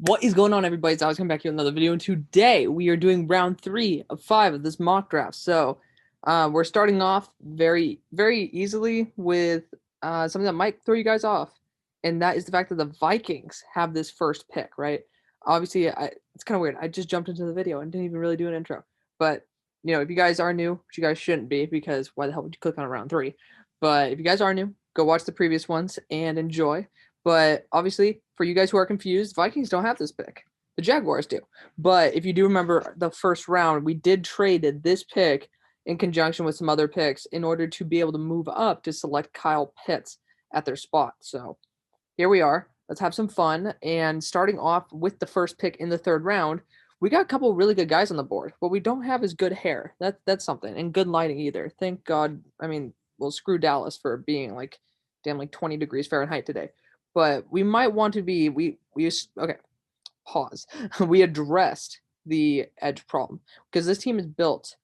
What is going on, everybody? It's Alex coming back here with another video, and today we are doing round 3 of 5 of this mock draft. So we're starting off very, very easily with something that might throw you guys off, and that is the fact that the Vikings have this first pick, right? Obviously, it's kind of weird. I just jumped into the video and didn't even really do an intro. But, if you guys are new, which you guys shouldn't be, because why the hell would you click on round 3? But if you guys are new, go watch the previous ones and enjoy. But obviously, for you guys who are confused, Vikings don't have this pick. The Jaguars do. But if you do remember the first round, we did trade this pick in conjunction with some other picks in order to be able to move up to select Kyle Pitts at their spot. So here we are. Let's have some fun. And starting off with the first pick in the third round, we got a couple really good guys on the board. What we don't have is good hair. That's something. And good lighting either. Thank God. I mean, well, screw Dallas for being like 20 degrees Fahrenheit today. But we might want to be okay, pause. We addressed the edge problem because this team is built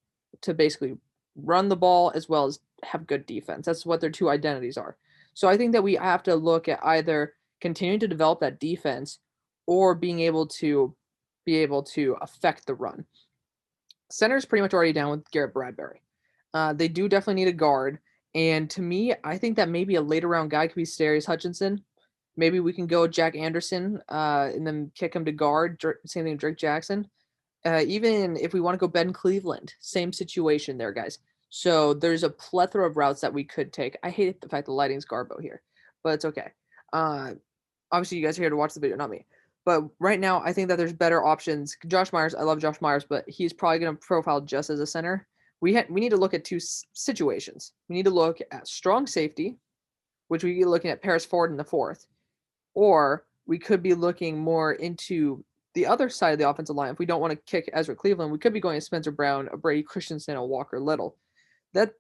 to basically run the ball as well as have good defense. That's what their two identities are. So I think that we have to look at either continuing to develop that defense or being able to affect the run. Center is pretty much already down with Garrett Bradbury. They do definitely need a guard. And to me, I think that maybe a later round guy could be Darius Hutchinson. Maybe we can go Jack Anderson and then kick him to guard. Same thing with Drake Jackson. Even if we want to go Ben Cleveland, same situation there, guys. So there's a plethora of routes that we could take. I hate the fact the lighting's Garbo here, but it's okay. Obviously, you guys are here to watch the video, not me. But right now, I think that there's better options. Josh Myers, I love Josh Myers, but he's probably going to profile just as a center. We need to look at two situations. We need to look at strong safety, which we be looking at Paris Ford in the fourth. Or we could be looking more into the other side of the offensive line. If we don't want to kick Ezra Cleveland, we could be going to Spencer Brown, a Brady Christensen, a Walker Little.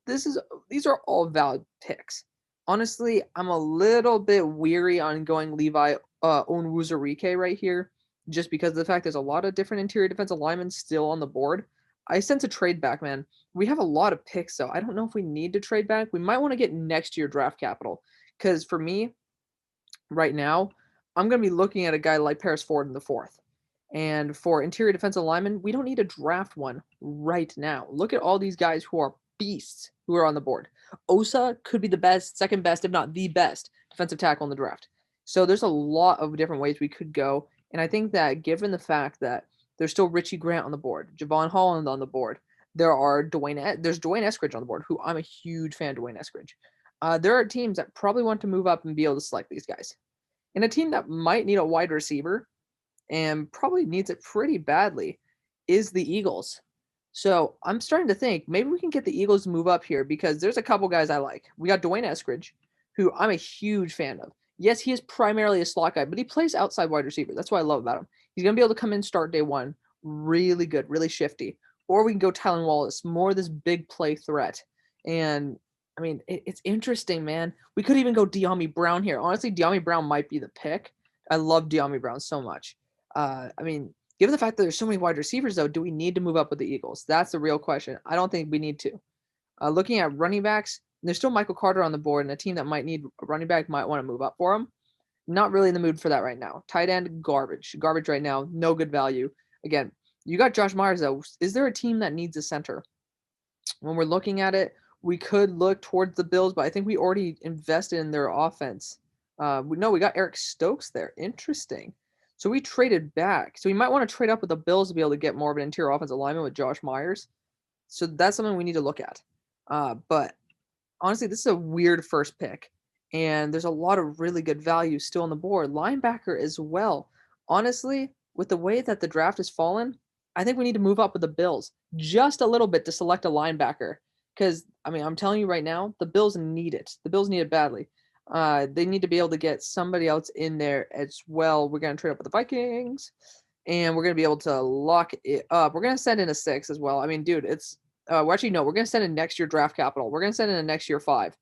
These are all valid picks. Honestly, I'm a little bit weary on going Levi Onwuzurike right here, just because of the fact there's a lot of different interior defensive linemen still on the board. I sense a trade back, man. We have a lot of picks, though. I don't know if we need to trade back. We might want to get next year draft capital, because for me, right now, I'm going to be looking at a guy like Paris Ford in the fourth. And for interior defensive linemen, we don't need to draft one right now. Look at all these guys who are beasts who are on the board. Osa could be the best, second best, if not the best defensive tackle in the draft. So there's a lot of different ways we could go. And I think that given the fact that there's still Richie Grant on the board, Javon Holland on the board, there's Dwayne Eskridge on the board, who I'm a huge fan of Dwayne Eskridge. There are teams that probably want to move up and be able to select these guys. And a team that might need a wide receiver and probably needs it pretty badly is the Eagles. So I'm starting to think maybe we can get the Eagles to move up here because there's a couple guys I like. We got Dwayne Eskridge, who I'm a huge fan of. Yes, he is primarily a slot guy, but he plays outside wide receiver. That's what I love about him. He's going to be able to come in, start day one, really good, really shifty. Or we can go Tylan Wallace, more this big play threat. And I mean, it's interesting, man. We could even go Dyami Brown here. Honestly, Dyami Brown might be the pick. I love Dyami Brown so much. I mean, given the fact that there's so many wide receivers, though, do we need to move up with the Eagles? That's the real question. I don't think we need to. Looking at running backs, there's still Michael Carter on the board, and a team that might need a running back might want to move up for him. Not really in the mood for that right now. Tight end, garbage. Garbage right now. No good value. Again, you got Josh Myers, though. Is there a team that needs a center? When we're looking at it, we could look towards the Bills, but I think we already invested in their offense. We got Eric Stokes there. Interesting. So we traded back. So we might want to trade up with the Bills to be able to get more of an interior offensive lineman with Josh Myers. So that's something we need to look at. But honestly, this is a weird first pick. And there's a lot of really good value still on the board. Linebacker as well. Honestly, with the way that the draft has fallen, I think we need to move up with the Bills just a little bit to select a linebacker. Because, I mean, I'm telling you right now, the Bills need it. The Bills need it badly. They need to be able to get somebody else in there as well. We're going to trade up with the Vikings, and we're going to be able to lock it up. We're going to send in a 6 as well. I mean, dude, it's we're going to send in next year draft capital. We're going to send in a next year 5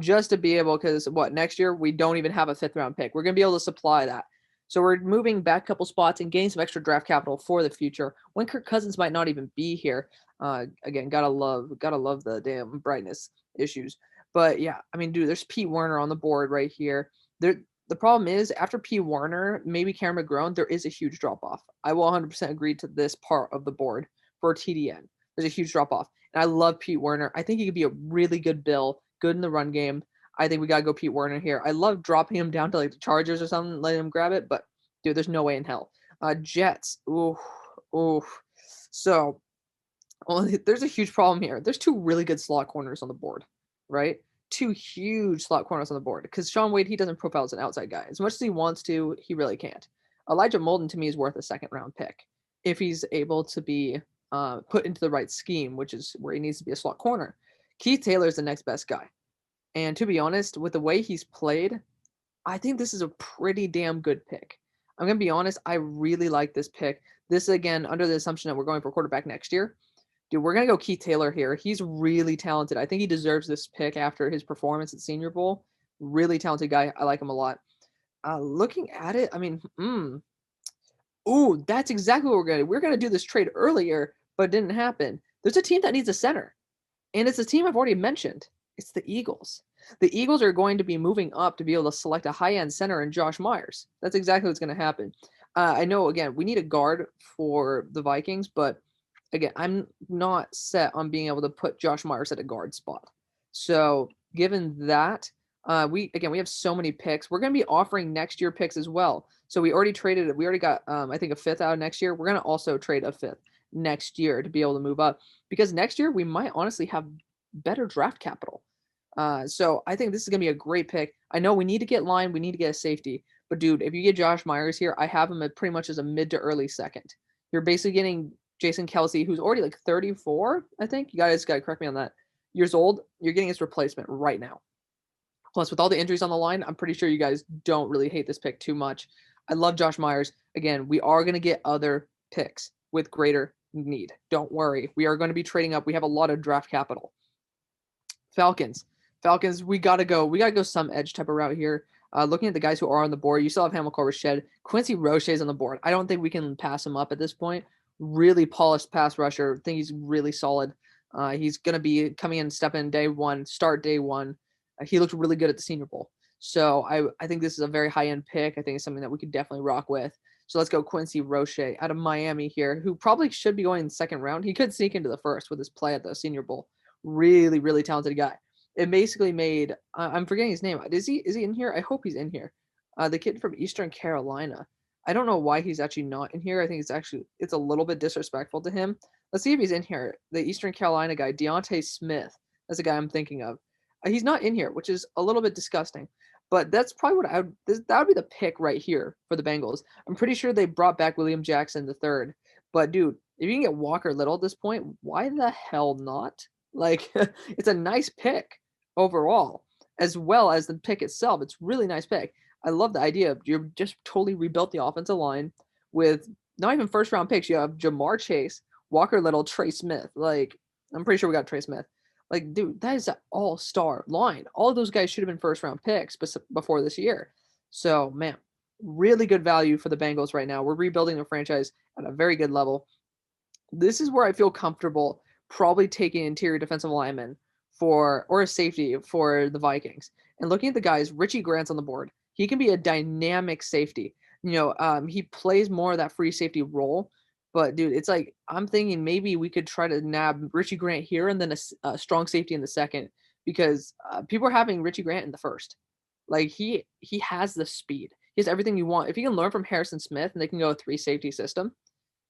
just to be able, because next year we don't even have a 5th round pick. We're going to be able to supply that. So we're moving back a couple spots and getting some extra draft capital for the future when Kirk Cousins might not even be here. Again, gotta love the damn brightness issues. But yeah, I mean, dude, there's Pete Werner on the board right here. The problem is after P. Warner, maybe Cameron McGrone, there is a huge drop off. I will 100% agree to this part of the board for TDN. There's a huge drop off. And I love Pete Werner. I think he could be a really good bill, good in the run game. I think we got to go Pete Werner here. I love dropping him down to like the Chargers or something, letting him grab it, but dude, there's no way in hell. Jets. Ooh, ooh. So there's a huge problem here. There's two really good slot corners on the board, right? Two huge slot corners on the board because Sean Wade, he doesn't profile as an outside guy. As much as he wants to, he really can't. Elijah Molden, to me, is worth a second-round pick if he's able to be put into the right scheme, which is where he needs to be a slot corner. Keith Taylor is the next best guy. And to be honest, with the way he's played, I think this is a pretty damn good pick. I'm going to be honest, I really like this pick. This, again, under the assumption that we're going for quarterback next year. Dude, we're going to go Keith Taylor here. He's really talented. I think he deserves this pick after his performance at Senior Bowl. Really talented guy. I like him a lot. Looking at it, I mean, ooh, that's exactly what we're going to do. We're going to do this trade earlier, but it didn't happen. There's a team that needs a center, and it's a team I've already mentioned. It's the Eagles. The Eagles are going to be moving up to be able to select a high-end center in Josh Myers. That's exactly what's going to happen. I know, again, we need a guard for the Vikings, but again, I'm not set on being able to put Josh Myers at a guard spot. So given that, we have so many picks. We're going to be offering next year picks as well. So we already got, I think, a fifth out of next year. We're going to also trade a fifth next year to be able to move up because next year we might honestly have better draft capital. So I think this is going to be a great pick. I know we need to get line. We need to get a safety. But, dude, if you get Josh Myers here, I have him at pretty much as a mid to early second. You're basically getting Jason Kelsey, who's already like 34, I think. You guys got to correct me on that. Years old. You're getting his replacement right now. Plus, with all the injuries on the line, I'm pretty sure you guys don't really hate this pick too much. I love Josh Myers. Again, we are going to get other picks with greater need. Don't worry. We are going to be trading up. We have a lot of draft capital. Falcons, we got to go. We got to go some edge type of route here. Looking at the guys who are on the board, you still have Hamilcar Rashed. Quincy Roche is on the board. I don't think we can pass him up at this point. Really polished pass rusher. I think he's really solid. He's going to be coming in, step in day one, start day one. He looked really good at the Senior Bowl. So I think this is a very high-end pick. I think it's something that we could definitely rock with. So let's go Quincy Roche out of Miami here, who probably should be going in the second round. He could sneak into the first with his play at the Senior Bowl. Really, really talented guy. It basically made I'm forgetting his name. Is he in here? I hope he's in here. The kid from Eastern Carolina. I don't know why he's actually not in here. I think it's a little bit disrespectful to him. Let's see if he's in here. The Eastern Carolina guy, Deontay Smith. That's the guy I'm thinking of. He's not in here, which is a little bit disgusting. But that's probably what that would be the pick right here for the Bengals. I'm pretty sure they brought back William Jackson III. But dude, if you can get Walker Little at this point, why the hell not? Like, it's a nice pick overall, as well as the pick itself. It's a really nice pick. I love the idea of you just totally rebuilt the offensive line with not even first round picks. You have Jamar Chase, Walker Little, Trey Smith. Like, I'm pretty sure we got Trey Smith. Like, dude, that is an all-star line. All of those guys should have been first-round picks before this year. So, man, really good value for the Bengals right now. We're rebuilding the franchise at a very good level. This is where I feel comfortable probably taking interior defensive lineman or a safety for the Vikings. And looking at the guys, Richie Grant's on the board. He can be a dynamic safety. He plays more of that free safety role. But, dude, it's like I'm thinking maybe we could try to nab Richie Grant here and then a strong safety in the second because people are having Richie Grant in the first. Like, he has the speed. He has everything you want. If you can learn from Harrison Smith and they can go a three-safety system,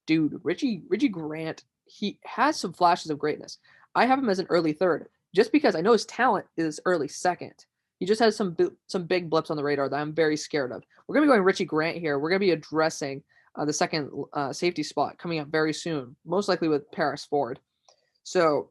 dude, Richie Grant, he has some flashes of greatness. I have him as an early third just because I know his talent is early second. He just has some big blips on the radar that I'm very scared of. We're going to be going Richie Grant here. We're going to be addressing the second safety spot coming up very soon, most likely with Paris Ford. So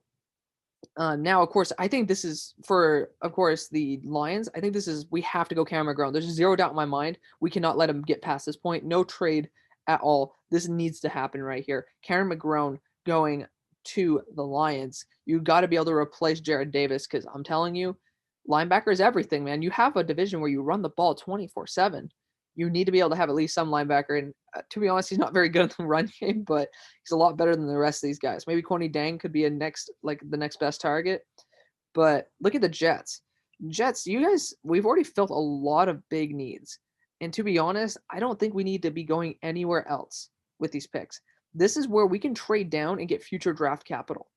now, of course, I think this is for, of course, the Lions. I think we have to go Cameron McGrone. There's zero doubt in my mind. We cannot let him get past this point. No trade at all. This needs to happen right here. Cameron McGrone going to the Lions. You got to be able to replace Jared Davis because I'm telling you, linebacker is everything, man. You have a division where you run the ball 24/7. You need to be able to have at least some linebacker. And to be honest, he's not very good in the run game, but he's a lot better than the rest of these guys. Maybe Coney Dang could be the next best target. But look at the Jets. Jets, you guys, we've already filled a lot of big needs. And to be honest, I don't think we need to be going anywhere else with these picks. This is where we can trade down and get future draft capital.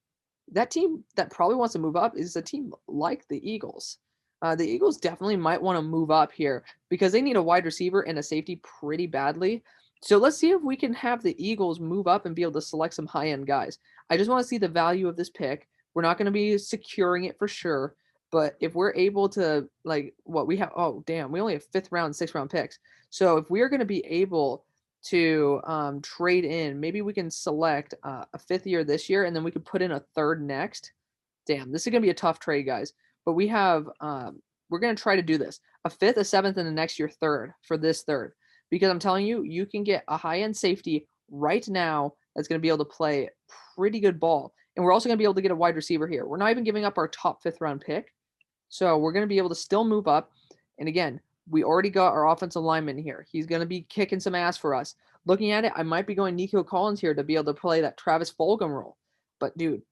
That team that probably wants to move up is a team like the Eagles. The Eagles definitely might want to move up here because they need a wide receiver and a safety pretty badly. So let's see if we can have the Eagles move up and be able to select some high end guys. I just want to see the value of this pick. We're not going to be securing it for sure, but if we're able to, like, what we have, oh, damn, we only have fifth round, sixth round picks. So if we're going to be able to trade in, maybe we can select a fifth year this year and then we could put in a third next. Damn, this is going to be a tough trade, guys. But we have, we're going to try to do this a fifth, a seventh, and the next year third for this third. Because I'm telling you, you can get a high end safety right now that's going to be able to play pretty good ball. And we're also going to be able to get a wide receiver here. We're not even giving up our top fifth round pick. So we're going to be able to still move up. And again, we already got our offensive lineman here. He's going to be kicking some ass for us. Looking at it, I might be going Nico Collins here to be able to play that Travis Fulgham role. But dude,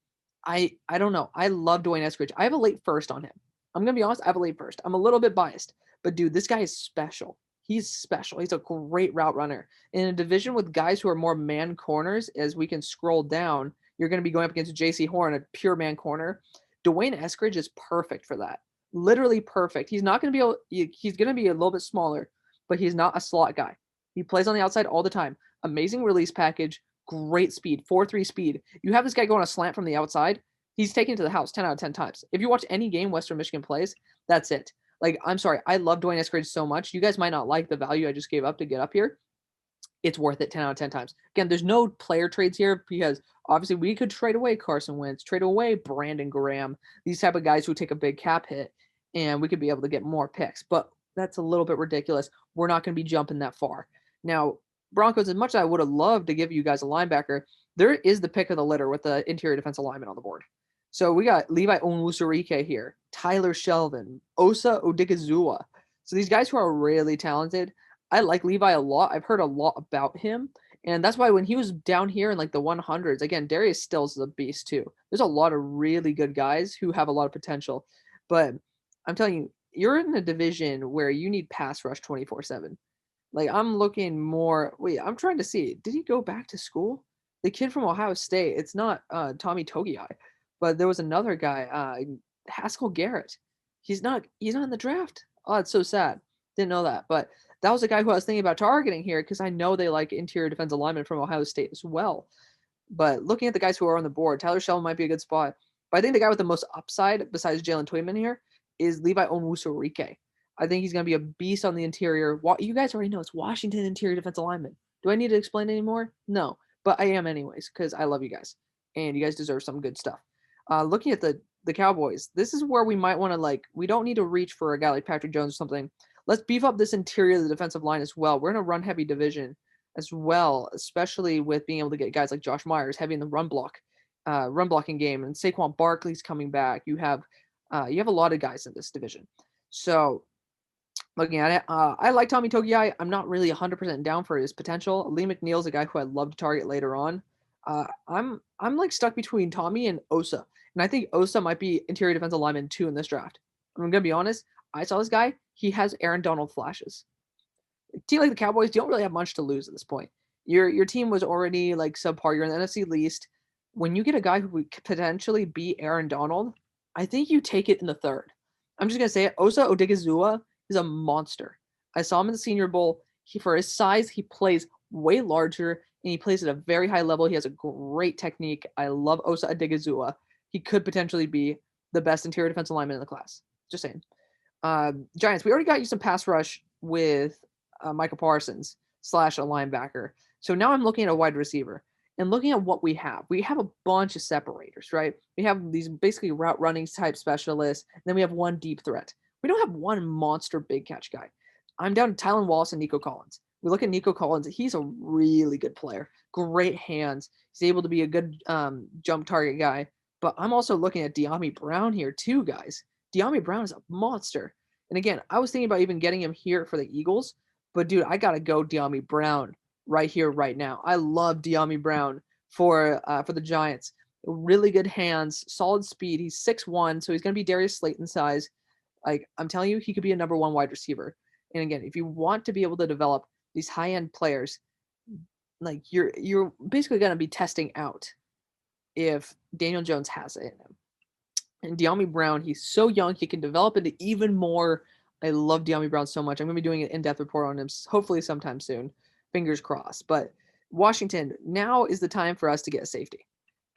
I don't know. I love Dwayne Eskridge. I have a late first on him. I'm going to be honest, I have a late first. I'm a little bit biased. But dude, this guy is special. He's special. He's a great route runner. In a division with guys who are more man corners, as we can scroll down, you're going to be going up against J.C. Horn, a pure man corner. Dwayne Eskridge is perfect for that. Literally perfect. He's not going to be able, he's going to be a little bit smaller, but he's not a slot guy. He plays on the outside all the time. Amazing release package, great speed, 4.3 speed. You have this guy going a slant from the outside, he's taken it to the house 10 out of 10 times. If you watch any game Western Michigan plays, that's it. Like, I'm sorry, I love Dwayne Eskridge so much. You guys might not like the value I just gave up to get up here. It's worth it 10 out of 10 times. Again, there's no player trades here because obviously we could trade away Carson Wentz, trade away Brandon Graham, these type of guys who take a big cap hit, and we could be able to get more picks. But that's a little bit ridiculous. We're not going to be jumping that far. Now, Broncos, as much as I would have loved to give you guys a linebacker, there is the pick of the litter with the interior defensive lineman on the board. So we got Levi Onwuzurike here, Tyler Shelvin, Osa Odigizua. So these guys who are really talented. I like Levi a lot. I've heard a lot about him. And that's why when he was down here in like the 100s, again, Darius Stills is a beast too. There's a lot of really good guys who have a lot of potential. But I'm telling you, you're in a division where you need pass rush 24/7. Like, I'm looking more. Wait, I'm trying to see. Did he go back to school? The kid from Ohio State. It's not Tommy Togiai, but there was another guy, Haskell Garrett. He's not in the draft. Oh, it's so sad. Didn't know that. But that was a guy who I was thinking about targeting here because I know they like interior defensive linemen from Ohio State as well. But looking at the guys who are on the board, Tyler Shelvin might be a good spot. But I think the guy with the most upside, besides Jalen Twyman here, is Levi Onwuzurike. I think he's going to be a beast on the interior. You guys already know it's Washington interior defensive lineman. Do I need to explain anymore? No, but I am anyways because I love you guys and you guys deserve some good stuff. Looking at the Cowboys, this is where we might want to, we don't need to reach for a guy like Patrick Jones or something. Let's beef up this interior of the defensive line as well. We're in a run heavy division as well, especially with being able to get guys like Josh Myers heavy in the run blocking game, and Saquon Barkley's coming back. You have a lot of guys in this division. So looking at it, I like Tommy Togiai. I'm not really 100% down for his potential. Lee McNeil's a guy who I'd love to target later on. I'm like stuck between Tommy and Osa, and I think Osa might be interior defensive lineman 2 in this draft. I'm gonna be honest. I saw this guy. He has Aaron Donald flashes. A team like the Cowboys, you don't really have much to lose at this point. Your team was already like subpar. You're in the NFC least. When you get a guy who could potentially be Aaron Donald, I think you take it in the third. I'm just gonna say it. Osa Odigizua is a monster. I saw him in the Senior Bowl. For his size, he plays way larger and he plays at a very high level. He has a great technique. I love Osa Odigizua. He could potentially be the best interior defensive lineman in the class. Just saying. Giants, we already got you some pass rush with Michael Parsons / a linebacker. So now I'm looking at a wide receiver and looking at what we have. We have a bunch of separators, right? We have these basically route running type specialists. And then we have one deep threat. We don't have one monster big catch guy. I'm down to Tylan Wallace and Nico Collins. We look at Nico Collins. He's a really good player. Great hands. He's able to be a good jump target guy. But I'm also looking at Dyami Brown here too, guys. Dyami Brown is a monster. And again, I was thinking about even getting him here for the Eagles. But, dude, I got to go Dyami Brown right here, right now. I love Dyami Brown for the Giants. Really good hands, solid speed. He's 6'1", so he's going to be Darius Slayton size. Like, I'm telling you, he could be a number 1 wide receiver. And again, if you want to be able to develop these high-end players, like you're basically going to be testing out if Daniel Jones has it in him. And Dyami Brown, he's so young, he can develop into even more. I love Dyami Brown so much. I'm going to be doing an in-depth report on him hopefully sometime soon. Fingers crossed. But Washington, now is the time for us to get a safety.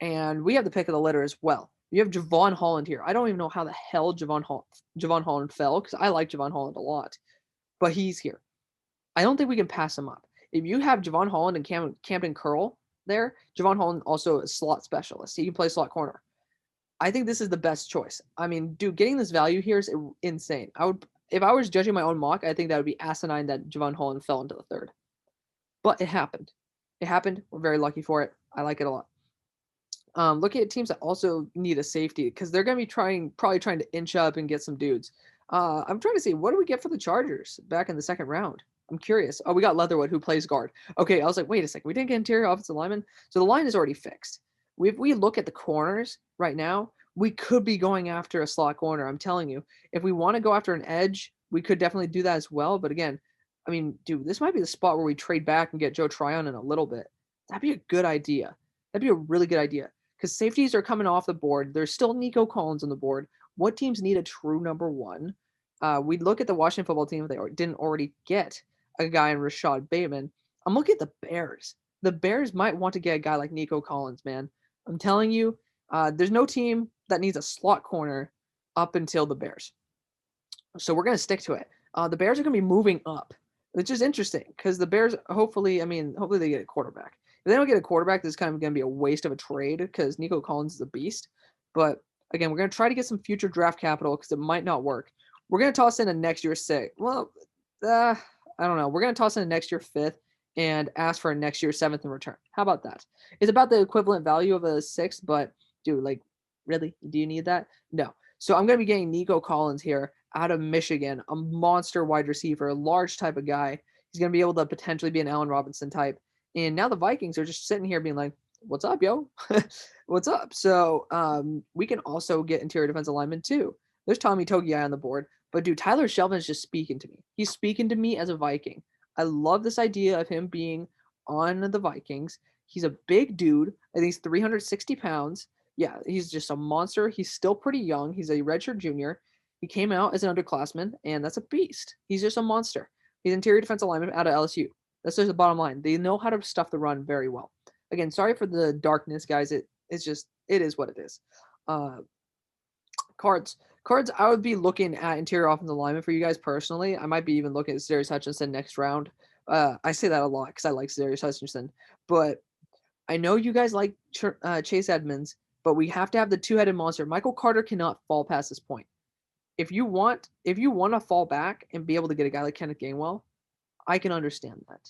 And we have the pick of the litter as well. You have Javon Holland here. I don't even know how the hell Javon Holland fell, because I like Javon Holland a lot. But he's here. I don't think we can pass him up. If you have Javon Holland and Camden Curl there, Javon Holland also a slot specialist. He can play slot corner. I think this is the best choice. I mean, dude, getting this value here is insane. If I was judging my own mock, I think that would be asinine that Javon Holland fell into the third. But it happened. It happened. We're very lucky for it. I like it a lot. Looking at teams that also need a safety, because they're going to be probably trying to inch up and get some dudes. I'm trying to see, what do we get for the Chargers back in the second round? I'm curious. Oh, we got Leatherwood, who plays guard. Okay, I was like, wait a second. We didn't get interior offensive lineman. So the line is already fixed. If we look at the corners right now, we could be going after a slot corner. I'm telling you. If we want to go after an edge, we could definitely do that as well. But again, I mean, dude, this might be the spot where we trade back and get Joe Tryon in a little bit. That'd be a good idea. That'd be a really good idea. Because safeties are coming off the board. There's still Nico Collins on the board. What teams need a true number 1? We look at the Washington football team. If they didn't already get a guy in Rashad Bateman. I'm looking at the Bears. The Bears might want to get a guy like Nico Collins, man. I'm telling you, there's no team that needs a slot corner up until the Bears. So we're going to stick to it. The Bears are going to be moving up, which is interesting because the Bears, hopefully they get a quarterback. If they don't get a quarterback, this is kind of going to be a waste of a trade because Nico Collins is a beast. But again, we're going to try to get some future draft capital because it might not work. We're going to toss in a next year sixth. Well, I don't know. We're going to toss in a next year 5th and ask for a next year 7th in return. How about that? It's about the equivalent value of a 6th, but dude, like, really? Do you need that? No. So I'm going to be getting Nico Collins here out of Michigan, a monster wide receiver, a large type of guy. He's going to be able to potentially be an Allen Robinson type. And now the Vikings are just sitting here being like, what's up, yo? What's up? So we can also get interior defensive linemen too. There's Tommy Togiai on the board. But dude, Tyler Shelvin is just speaking to me. He's speaking to me as a Viking. I love this idea of him being on the Vikings. He's a big dude. I think he's 360 pounds. Yeah, he's just a monster. He's still pretty young. He's a redshirt junior. He came out as an underclassman, and that's a beast. He's just a monster. He's interior defensive lineman out of LSU. That's just the bottom line. They know how to stuff the run very well. Again, sorry for the darkness, guys. It is what it is. Cards, I would be looking at interior offensive lineman for you guys personally. I might be even looking at Zarius Hutchinson next round. I say that a lot because I like Zarius Hutchinson. But I know you guys like Chase Edmonds, but we have to have the two-headed monster. Michael Carter cannot fall past this point. If you want to fall back and be able to get a guy like Kenneth Gainwell, I can understand that.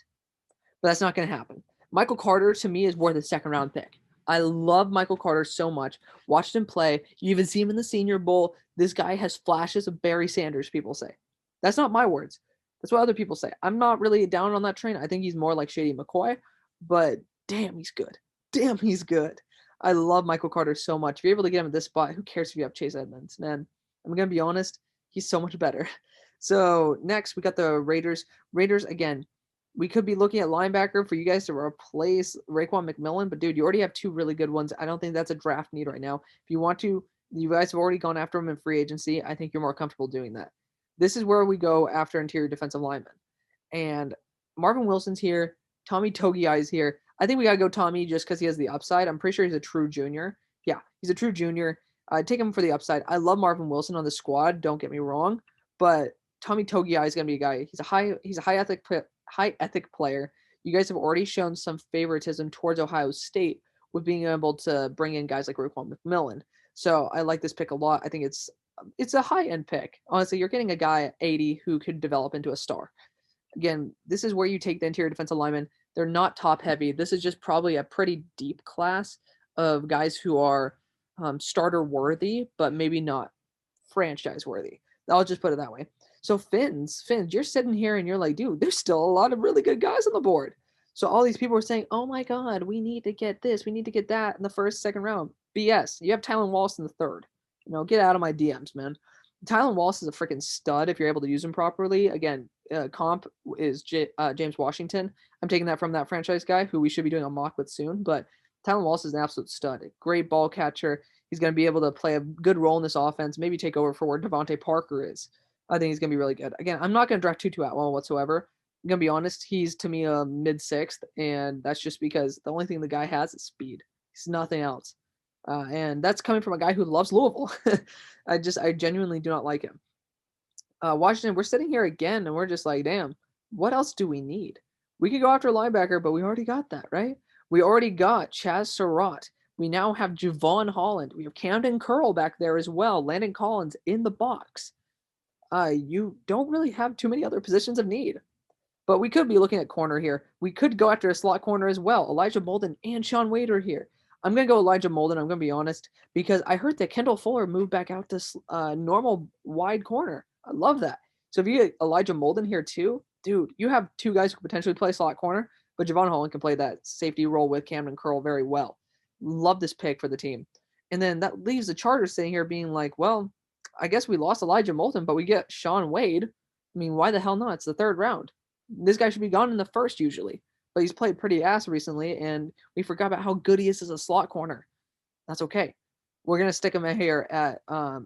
But that's not going to happen. Michael Carter, to me, is worth a second-round pick. I love Michael Carter so much. Watched him play. You even see him in the Senior Bowl. This guy has flashes of Barry Sanders, people say. That's not my words. That's what other people say. I'm not really down on that train. I think he's more like Shady McCoy, but damn, he's good. Damn, he's good. I love Michael Carter so much. If you're able to get him at this spot, who cares if you have Chase Edmonds? Man, I'm going to be honest. He's so much better. So next, we got the Raiders. Raiders, again, we could be looking at linebacker for you guys to replace Raekwon McMillan, but dude, you already have 2 really good ones. I don't think that's a draft need right now. If you want to, you guys have already gone after them in free agency. I think you're more comfortable doing that. This is where we go after interior defensive linemen. And Marvin Wilson's here. Tommy Togiai is here. I think we got to go Tommy just because he has the upside. I'm pretty sure he's a true junior. Yeah, he's a true junior. Take him for the upside. I love Marvin Wilson on the squad. Don't get me wrong, but Tommy Togiai is going to be a guy. He's a high ethic player. You guys have already shown some favoritism towards Ohio State with being able to bring in guys like Raekwon McMillan. So I like this pick a lot. I think it's a high end pick. Honestly, you're getting a guy at 80 who could develop into a star. Again, this is where you take the interior defensive linemen. They're not top heavy. This is just probably a pretty deep class of guys who are starter worthy, but maybe not franchise worthy. I'll just put it that way. So Finns, you're sitting here and you're like, dude, there's still a lot of really good guys on the board. So all these people are saying, oh my God, we need to get this, we need to get that in the first, second round. BS. You have Tylan Wallace in the third. Get out of my DMs, man. Tylan Wallace is a freaking stud if you're able to use him properly. Again, comp is James Washington. I'm taking that from that franchise guy who we should be doing a mock with soon. But Tylan Wallace is an absolute stud. Great ball catcher. He's going to be able to play a good role in this offense, maybe take over for where Devontae Parker is. I think he's going to be really good. Again, I'm not going to draft Tutu Atwell whatsoever. I'm going to be honest. He's, to me, a mid-6th, and that's just because the only thing the guy has is speed. He's nothing else. And that's coming from a guy who loves Louisville. I genuinely do not like him. Washington, we're sitting here again, and we're just like, damn, what else do we need? We could go after a linebacker, but we already got that, right? We already got Chaz Surratt. We now have Javon Holland. We have Camden Curl back there as well. Landon Collins in the box. You don't really have too many other positions of need. But we could be looking at corner here. We could go after a slot corner as well. Elijah Molden and Sean Wade are here. I'm going to go Elijah Molden, I'm going to be honest, because I heard that Kendall Fuller moved back out to normal wide corner. I love that. So if you get Elijah Molden here too, dude, you have two guys who could potentially play slot corner, but Javon Holland can play that safety role with Camden Curl very well. Love this pick for the team. And then that leaves the Chargers sitting here being like, well, I guess we lost Elijah Molden, but we get Sean Wade. I mean, why the hell not? It's the 3rd round. This guy should be gone in the 1st usually, but he's played pretty ass recently, and we forgot about how good he is as a slot corner. That's okay. We're going to stick him here at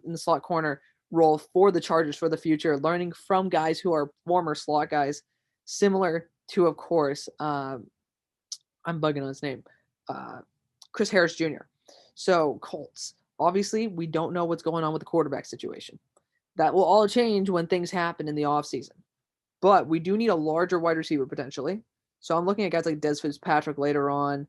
in the slot corner role for the Chargers for the future, learning from guys who are former slot guys, similar to, of course, I'm bugging on his name, Chris Harris Jr. So Colts, obviously, we don't know what's going on with the quarterback situation. That will all change when things happen in the offseason. But we do need a larger wide receiver potentially. So I'm looking at guys like Des Fitzpatrick later on.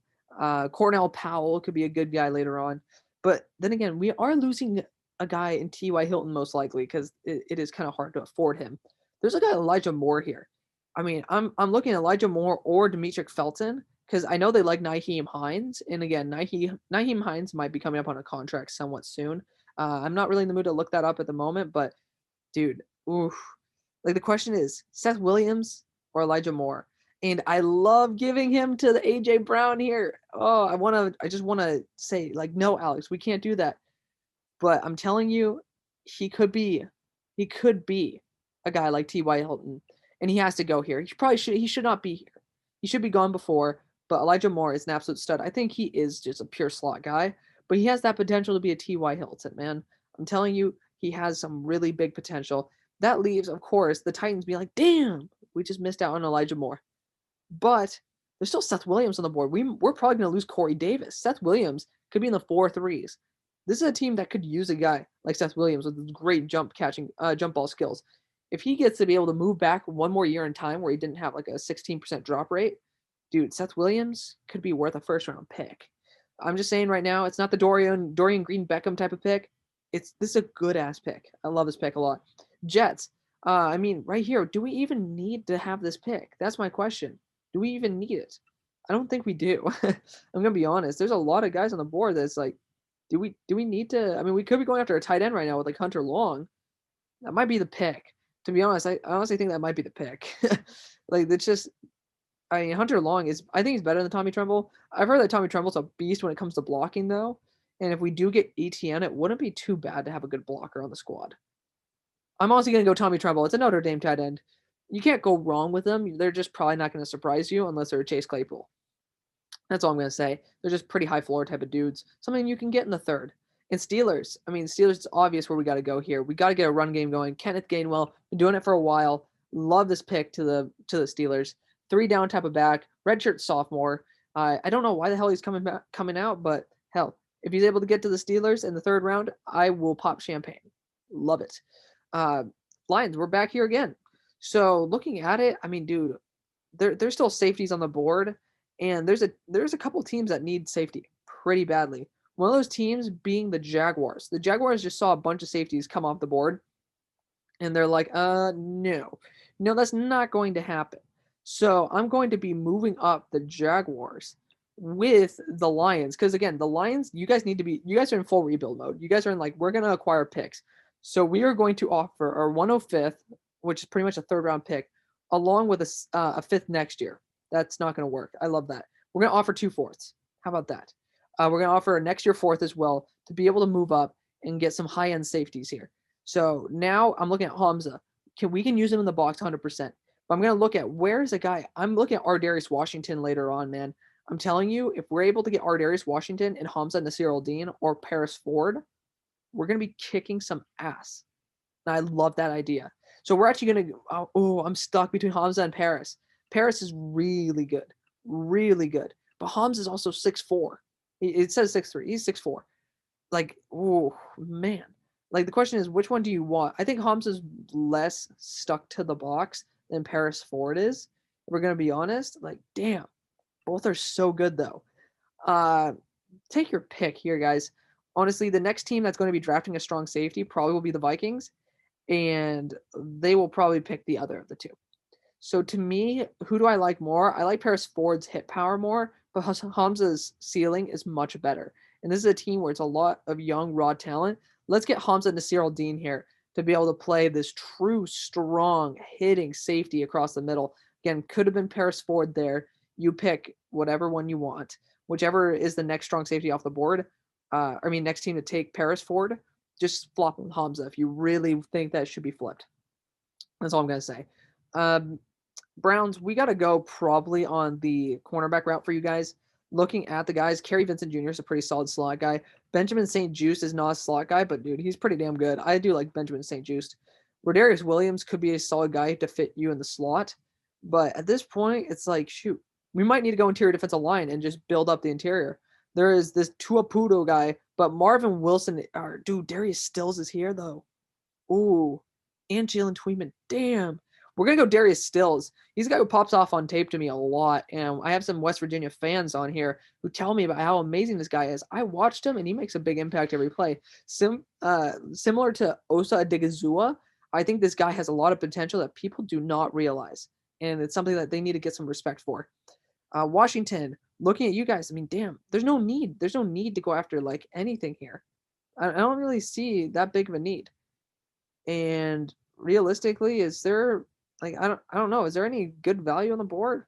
Cornell Powell could be a good guy later on. But then again, we are losing a guy in T.Y. Hilton most likely because it is kind of hard to afford him. There's a guy Elijah Moore here. I mean, I'm looking at Elijah Moore or Demetric Felton because I know they like Nyheim Hines. And again, Nyheim Hines might be coming up on a contract somewhat soon. I'm not really in the mood to look that up at the moment, but dude, oof. Like the question is Seth Williams or Elijah Moore. And I love giving him to the AJ Brown here. Oh, I just want to say, like, no, Alex, we can't do that. But I'm telling you, he could be a guy like T.Y. Hilton. And he has to go here. He should not be here. He should be gone before, but Elijah Moore is an absolute stud. I think he is just a pure slot guy, but he has that potential to be a T.Y. Hilton, man. I'm telling you, he has some really big potential. That leaves, of course, the Titans being like, damn, we just missed out on Elijah Moore. But there's still Seth Williams on the board. We're probably going to lose Corey Davis. Seth Williams could be in the 4-3s. This is a team that could use a guy like Seth Williams with great jump ball skills. If he gets to be able to move back one more year in time where he didn't have like a 16% drop rate, dude, Seth Williams could be worth a 1st-round pick. I'm just saying right now, it's not the Dorian Green Beckham type of pick. This is a good ass pick. I love this pick a lot. Jets. I mean, right here, do we even need to have this pick? That's my question. Do we even need it? I don't think we do. I'm gonna be honest. There's a lot of guys on the board that's like, do we need to? I mean, we could be going after a tight end right now with like Hunter Long. That might be the pick. To be honest, I honestly think that might be the pick. Like it's just, I mean, Hunter Long I think he's better than Tommy Tremble. I've heard that Tommy Tremble's a beast when it comes to blocking though. And if we do get ETN, it wouldn't be too bad to have a good blocker on the squad. I'm also going to go Tommy Tremble. It's a Notre Dame tight end. You can't go wrong with them. They're just probably not going to surprise you unless they're Chase Claypool. That's all I'm going to say. They're just pretty high floor type of dudes. Something you can get in the 3rd. And Steelers. I mean, Steelers, it's obvious where we got to go here. We got to get a run game going. Kenneth Gainwell, been doing it for a while. Love this pick to the Steelers. 3-down type of back. Redshirt sophomore. I don't know why the hell he's coming out, but hell, if he's able to get to the Steelers in the 3rd round, I will pop champagne. Love it. Lions, we're back here again. So looking at it, I mean, dude, there's still safeties on the board, and there's a couple teams that need safety pretty badly. One of those teams being the Jaguars. The Jaguars just saw a bunch of safeties come off the board, and they're like, no, that's not going to happen. So I'm going to be moving up the Jaguars with the Lions, because again, the Lions, you guys are in full rebuild mode. You guys are in like, we're going to acquire picks. So we are going to offer our 105th, which is pretty much a 3rd-round pick, along with a 5th next year. That's not going to work. I love that. We're going to offer 2 4ths. How about that? We're going to offer a next year 4th as well to be able to move up and get some high-end safeties here. So now I'm looking at Hamza. We can use him in the box 100%. But I'm going to look at where's a guy. I'm looking at Ardarius Washington later on, man. I'm telling you, if we're able to get Ardarius Washington and Hamza Nasir-Al-Din or Paris Ford, we're going to be kicking some ass. And I love that idea. So we're actually going to, I'm stuck between Hamza and Paris. Paris is really good, really good. But Hamza is also 6'4". It says 6'3". He's 6'4". Like, oh, man. Like, the question is, which one do you want? I think Hamza's less stuck to the box than Paris Ford is. If we're going to be honest. Like, damn. Both are so good, though. Take your pick here, guys. Honestly, the next team that's going to be drafting a strong safety probably will be the Vikings, and they will probably pick the other of the two. So to me, who do I like more? I like Paris Ford's hit power more, but Hamza's ceiling is much better. And this is a team where it's a lot of young, raw talent. Let's get Hamza Nasir-Al-Din here to be able to play this true, strong, hitting safety across the middle. Again, could have been Paris Ford there. You pick whatever one you want. Whichever is the next strong safety off the board. Next team to take Paris Ford, just flop Hamza if you really think that should be flipped. That's all I'm going to say. Browns, we got to go probably on the cornerback route for you guys. Looking at the guys, Kerry Vincent Jr. is a pretty solid slot guy. Benjamin St-Juste is not a slot guy, but dude, he's pretty damn good. I do like Benjamin St-Juste. Rodarius Williams could be a solid guy to fit you in the slot, but at this point, it's like, shoot, we might need to go interior defensive line and just build up the interior. There is this Tuapudo guy, but Marvin Wilson, dude, Darius Stills is here though. Ooh, and Jalen Tweedman, damn. We're going to go Darius Stills. He's a guy who pops off on tape to me a lot, and I have some West Virginia fans on here who tell me about how amazing this guy is. I watched him, and he makes a big impact every play. Similar to Osa Odigizua, I think this guy has a lot of potential that people do not realize, and it's something that they need to get some respect for. Washington, looking at you guys, I mean, damn, there's no need. There's no need to go after, like, anything here. I don't really see that big of a need. And realistically, is there... Like, I don't know. Is there any good value on the board?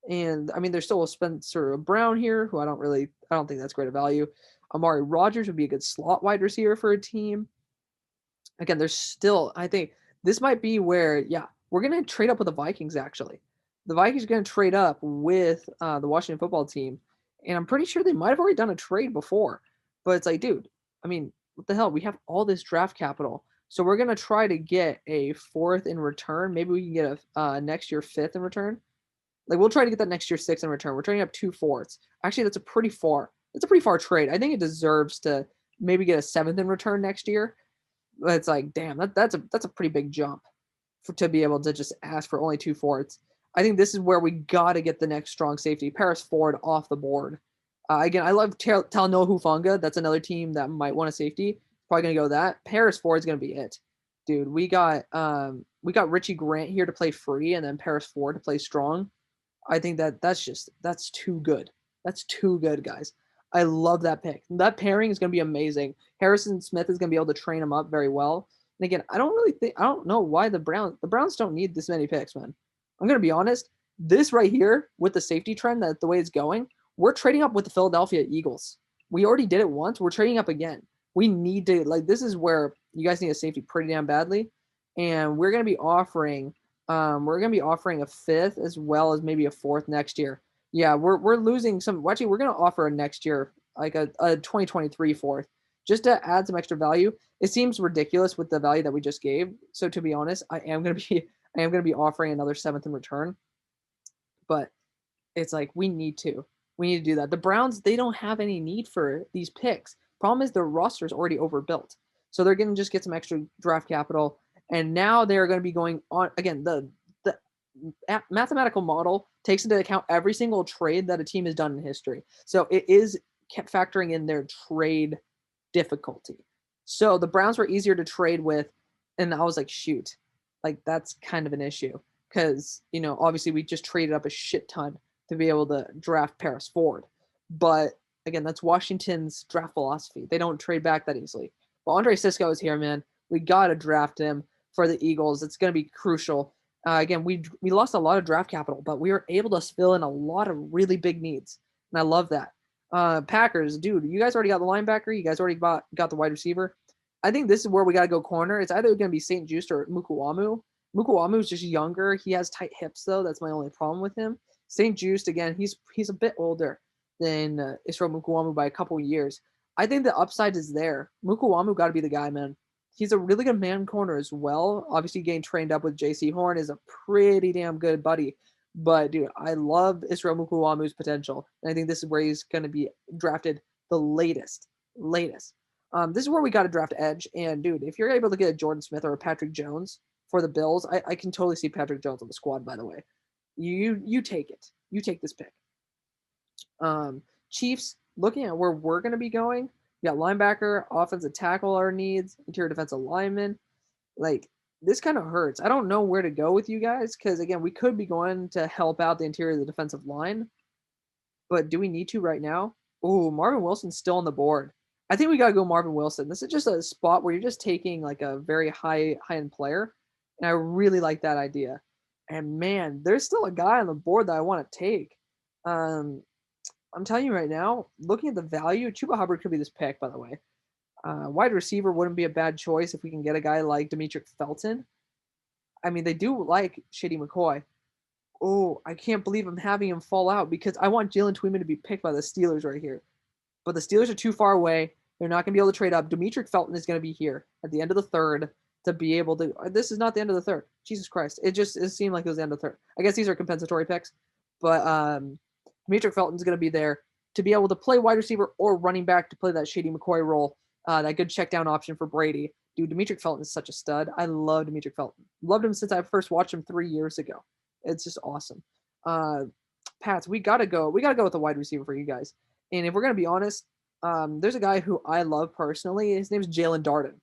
And I mean, there's still a Spencer Brown here, who I don't think that's great a value. Amari Rogers would be a good slot wide receiver for a team. Again, there's still, I think this might be where, yeah, we're going to trade up with the Vikings, actually. The Vikings are going to trade up with the Washington football team. And I'm pretty sure they might have already done a trade before. But it's like, dude, I mean, what the hell? We have all this draft capital. So we're going to try to get a fourth in return. Maybe we can get a next year fifth in return. Like, we'll try to get that next year sixth in return. We're trading up 2 fourths. Actually, that's a pretty far trade. I think it deserves to maybe get a seventh in return next year. But it's like, damn, that's a pretty big jump to be able to just ask for only 2 fourths. I think this is where we got to get the next strong safety, Paris Ford, off the board. Again, I love Talanoa Hufanga. That's another team that might want a safety. Probably gonna go that. Paris Ford is gonna be it, dude. We got Richie Grant here to play free, and then Paris Ford to play strong. I think that's too good. That's too good, guys. I love that pick. That pairing is gonna be amazing. Harrison Smith is gonna be able to train him up very well. And again, I don't know why the Browns don't need this many picks, man. I'm gonna be honest. This right here with the safety trend, that the way it's going, we're trading up with the Philadelphia Eagles. We already did it once. We're trading up again. We need to, like, this is where you guys need a safety pretty damn badly. And we're going to be offering a fifth as well as maybe a fourth next year. Yeah, we're losing some. Actually, we're going to offer a next year, like a 2023 fourth, just to add some extra value. It seems ridiculous with the value that we just gave. So to be honest, I am going to be offering another seventh in return. But it's like, we need to do that. The Browns, they don't have any need for these picks. Problem is their roster is already overbuilt. So they're going to just get some extra draft capital. And now they're going to be going on, again, the mathematical model takes into account every single trade that a team has done in history. So it is kept factoring in their trade difficulty. So the Browns were easier to trade with. And I was like, shoot, like, that's kind of an issue. Because, obviously we just traded up a shit ton to be able to draft Paris Ford. But again, that's Washington's draft philosophy. They don't trade back that easily. But Andre Cisco is here, man. We got to draft him for the Eagles. It's going to be crucial. Again, we lost a lot of draft capital, but we were able to fill in a lot of really big needs. And I love that. Packers, dude, you guys already got the linebacker. You guys already got the wide receiver. I think this is where we got to go corner. It's either going to be St. Just or Mukuamu. Mukuamu is just younger. He has tight hips, though. That's my only problem with him. St. Just, again, he's a bit older than Israel Mukuamu by a couple years. I think the upside is there. Mukuamu got to be the guy, man. He's a really good man corner as well. Obviously, getting trained up with JC Horn is a pretty damn good buddy. But, dude, I love Israel Mukuamu's potential. And I think this is where he's going to be drafted the latest. This is where we got to draft edge. And, dude, if you're able to get a Jordan Smith or a Patrick Jones for the Bills, I can totally see Patrick Jones on the squad, by the way. You take it. You take this pick. Chiefs, looking at where we're going to be going, we got linebacker, offensive tackle our needs, interior defensive lineman. Like, this kind of hurts. I don't know where to go with you guys because, again, we could be going to help out the interior of the defensive line. But do we need to right now? Oh, Marvin Wilson's still on the board. I think we got to go Marvin Wilson. This is just a spot where you're just taking like a very high-end player. And I really like that idea. And, man, there's still a guy on the board that I want to take. I'm telling you right now, looking at the value, Chuba Hubbard could be this pick, by the way. Wide receiver wouldn't be a bad choice if we can get a guy like Demetric Felton. I mean, they do like Shady McCoy. Oh, I can't believe I'm having him fall out because I want Jalen Tweeman to be picked by the Steelers right here. But the Steelers are too far away. They're not going to be able to trade up. Demetric Felton is going to be here at the end of the third to be able to. This is not the end of the third. Jesus Christ. It seemed like it was the end of the third. I guess these are compensatory picks. But Demetric Felton's going to be there to be able to play wide receiver or running back to play that Shady McCoy role. That good check down option for Brady. Dude, Demetric Felton is such a stud. I love Demetric Felton. Loved him since I first watched him 3 years ago. It's just awesome. Pats, we gotta go with a wide receiver for you guys. And if we're gonna be honest, there's a guy who I love personally. His name is Jalen Darden.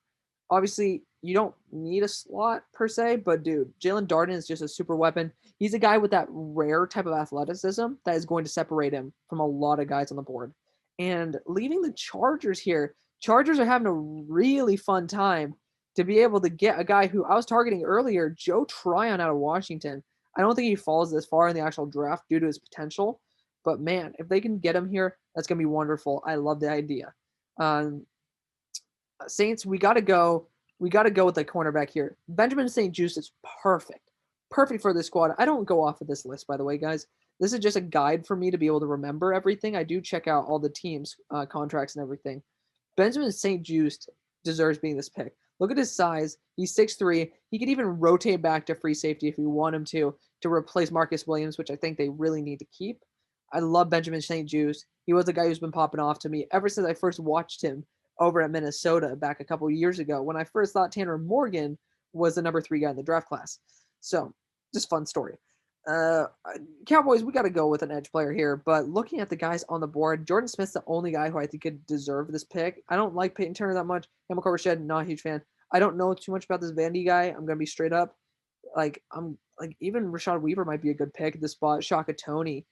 Obviously, you don't need a slot per se, but dude, Jalen Darden is just a super weapon. He's a guy with that rare type of athleticism that is going to separate him from a lot of guys on the board. And leaving the Chargers here, Chargers are having a really fun time to be able to get a guy who I was targeting earlier, Joe Tryon out of Washington. I don't think he falls this far in the actual draft due to his potential. But, man, if they can get him here, that's going to be wonderful. I love the idea. Saints, we got to go with the cornerback here. Benjamin St. Juste is perfect. Perfect for this squad. I don't go off of this list, by the way, guys. This is just a guide for me to be able to remember everything. I do check out all the teams' contracts and everything. Benjamin St. Juste deserves being this pick. Look at his size. He's 6'3". He could even rotate back to free safety if you want him to replace Marcus Williams, which I think they really need to keep. I love Benjamin St. Juste. He was a guy who's been popping off to me ever since I first watched him over at Minnesota back a couple of years ago when I first thought Tanner Morgan was the number 3 guy in the draft class. So, just fun story. Cowboys, we got to go with an edge player here, but looking at the guys on the board, Jordan Smith's the only guy who I think could deserve this pick. I don't like Peyton Turner that much. Hamilcar Rashed, not a huge fan. I don't know too much about this Vandy guy. I'm gonna be straight up. Even Rashad Weaver might be a good pick at this spot. Shaka Tony.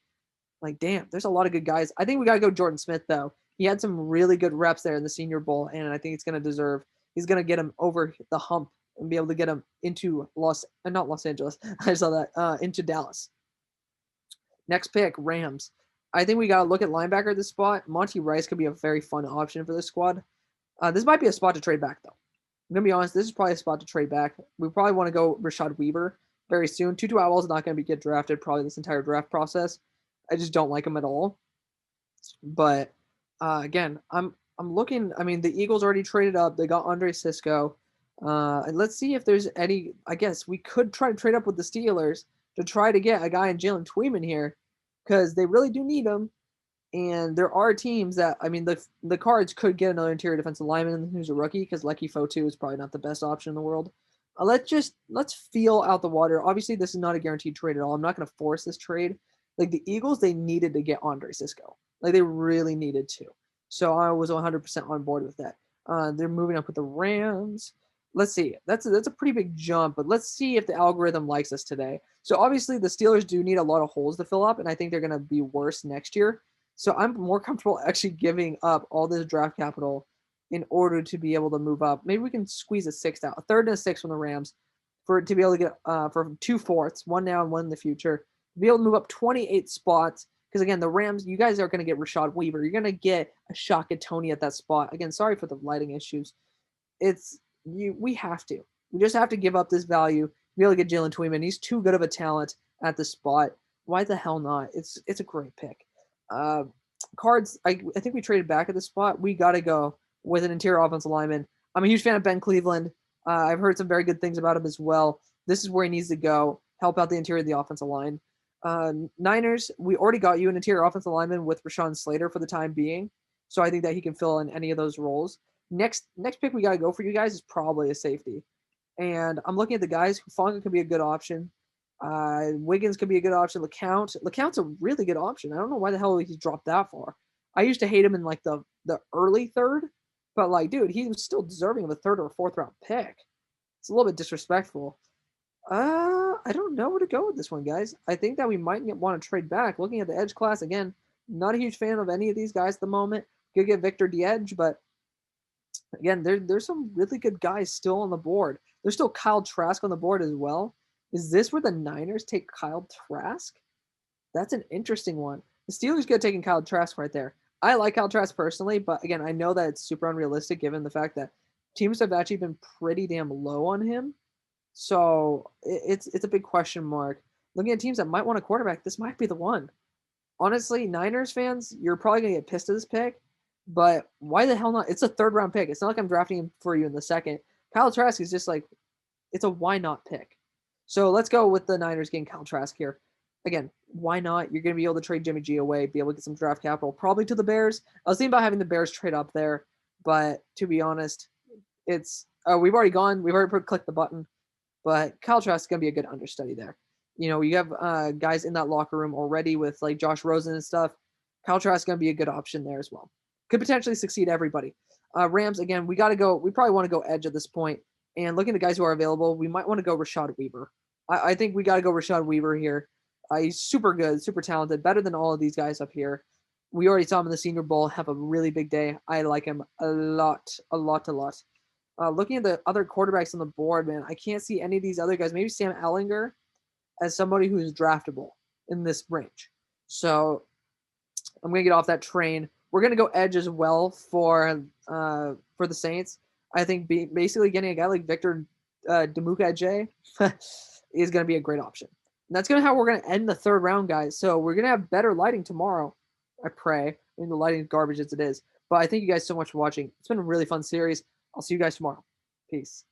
Damn, there's a lot of good guys. I think we gotta go Jordan Smith though. He had some really good reps there in the Senior Bowl, and I think he's gonna get him over the hump and be able to get him into not Los Angeles. I saw that into Dallas. Next pick, Rams. I think we got to look at linebacker at this spot. Monty Rice could be a very fun option for this squad. This might be a spot to trade back, though. I'm going to be honest, this is probably a spot to trade back. We probably want to go Rashad Weaver very soon. Tutu Atwell is not going to get drafted probably this entire draft process. I just don't like him at all. But, again, I'm looking. I mean, the Eagles already traded up. They got Andre Cisco. And let's see if there's any. I guess we could try to trade up with the Steelers to try to get a guy in Jalen Tweeman here because they really do need him. And there are teams that, I mean, the Cards could get another interior defensive lineman who's a rookie because Lecky Fotu is probably not the best option in the world. Let's feel out the water. Obviously, this is not a guaranteed trade at all. I'm not going to force this trade. The Eagles, they needed to get Andre Cisco. They really needed to. So I was 100% on board with that. They're moving up with the Rams. Let's see. That's a pretty big jump, but let's see if the algorithm likes us today. So obviously the Steelers do need a lot of holes to fill up, and I think they're going to be worse next year. So I'm more comfortable actually giving up all this draft capital in order to be able to move up. Maybe we can squeeze a 6th out, a 3rd and a 6th from the Rams to be able to get for 2 fourths, one now and one in the future, to be able to move up 28 spots. Because again, the Rams, you guys are going to get Rashad Weaver. You're going to get a Shaka Tony at that spot. Again, sorry for the lighting issues. We have to. We just have to give up this value, be able to get Jalen Tweeman. He's too good of a talent at the spot. Why the hell not? It's a great pick. Uh, Cards, I think we traded back at the spot. We got to go with an interior offensive lineman. I'm a huge fan of Ben Cleveland. I've heard some very good things about him as well. This is where he needs to go, help out the interior of the offensive line. Niners, we already got you an interior offensive lineman with Rashawn Slater for the time being. So I think that he can fill in any of those roles. Next pick we got to go for you guys is probably a safety. And I'm looking at the guys. Hufanga could be a good option. Wiggins could be a good option. LeCount's a really good option. I don't know why the hell he's dropped that far. I used to hate him in like the early third, but like, dude, he was still deserving of a third or fourth round pick. It's a little bit disrespectful. I don't know where to go with this one, guys. I think that we might want to trade back. Looking at the edge class again, not a huge fan of any of these guys at the moment. Could get Victor Diedge, but again, there's some really good guys still on the board. There's still Kyle Trask on the board as well. Is this where the Niners take Kyle Trask? That's an interesting one. The Steelers could have taken Kyle Trask right there. I like Kyle Trask personally, but again, I know that it's super unrealistic given the fact that teams have actually been pretty damn low on him. So it's a big question mark. Looking at teams that might want a quarterback, this might be the one. Honestly, Niners fans, you're probably gonna get pissed at this pick, but why the hell not? It's a third round pick. It's not like I'm drafting him for you in the second. Kyle Trask is just like, it's a why not pick. So let's go with the Niners getting Kyle Trask here. Again, why not? You're going to be able to trade Jimmy G away, be able to get some draft capital, probably to the Bears. I was thinking about having the Bears trade up there, but to be honest, it's we've already gone. We've already clicked the button, but Kyle Trask is going to be a good understudy there. You know, you have guys in that locker room already with like Josh Rosen and stuff. Kyle Trask is going to be a good option there as well. Could potentially succeed everybody. Rams, again, we got to go. We probably want to go edge at this point. And looking at the guys who are available, we might want to go Rashad Weaver. I think we got to go Rashad Weaver here. He's super good, super talented, better than all of these guys up here. We already saw him in the Senior Bowl have a really big day. I like him a lot, a lot, a lot. Looking at the other quarterbacks on the board, man, I can't see any of these other guys. Maybe Sam Ehlinger as somebody who's draftable in this range. So I'm going to get off that train. We're going to go edge as well for the Saints. I think basically getting a guy like Victor Dimukeje is going to be a great option. And that's going to how we're going to end the third round, guys. So we're going to have better lighting tomorrow. I pray. I mean, the lighting is garbage as it is. But I thank you guys so much for watching. It's been a really fun series. I'll see you guys tomorrow. Peace.